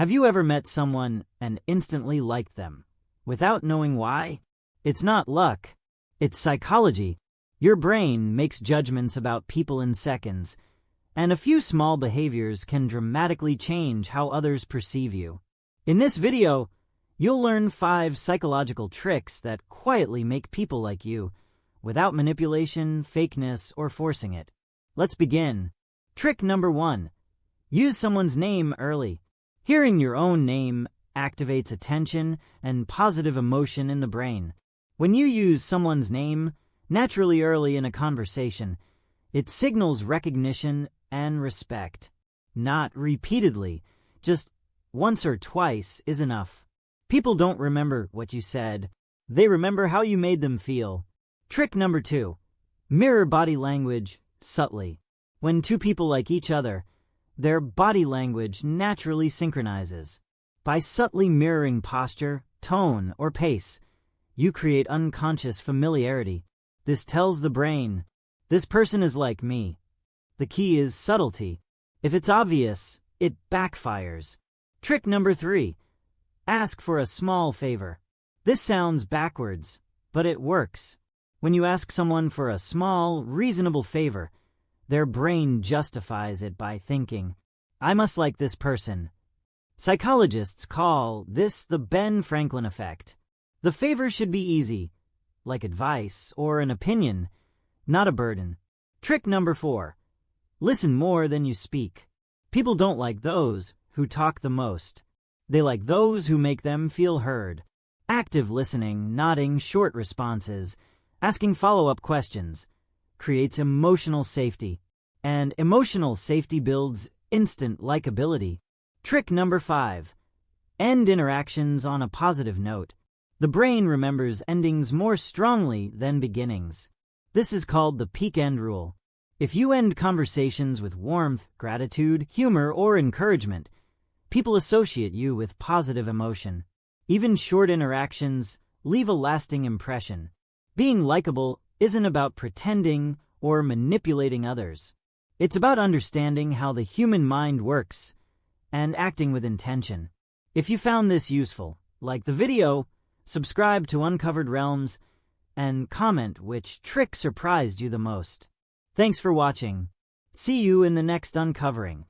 Have you ever met someone and instantly liked them, without knowing why? It's not luck. It's psychology. Your brain makes judgments about people in seconds, and a few small behaviors can dramatically change how others perceive you. In this video, you'll learn 5 psychological tricks that quietly make people like you, without manipulation, fakeness, or forcing it. Let's begin. Trick number 1. Use someone's name early. Hearing your own name activates attention and positive emotion in the brain. When you use someone's name naturally early in a conversation, it signals recognition and respect. Not repeatedly, just once or twice is enough. People don't remember what you said. They remember how you made them feel. Trick number 2. Mirror body language subtly. When two people like each other, their body language naturally synchronizes. By subtly mirroring posture, tone, or pace, you create unconscious familiarity. This tells the brain, this person is like me. The key is subtlety. If it's obvious, it backfires. Trick number 3. Ask for a small favor. This sounds backwards, but it works. When you ask someone for a small, reasonable favor, their brain justifies it by thinking, I must like this person. Psychologists call this the Ben Franklin effect. The favor should be easy, like advice or an opinion, not a burden. Trick number 4. Listen more than you speak. People don't like those who talk the most. They like those who make them feel heard. Active listening, nodding short responses, asking follow-up questions creates emotional safety, and emotional safety builds instant likability. Trick number 5. End interactions on a positive note. The brain remembers endings more strongly than beginnings. This is called the peak end rule. If you end conversations with warmth, gratitude, humor, or encouragement, people associate you with positive emotion. Even short interactions leave a lasting impression. Being likable isn't about pretending or manipulating others. It's about understanding how the human mind works and acting with intention. If you found this useful, like the video, subscribe to Uncovered Realms, and comment which trick surprised you the most. Thanks for watching. See you in the next uncovering.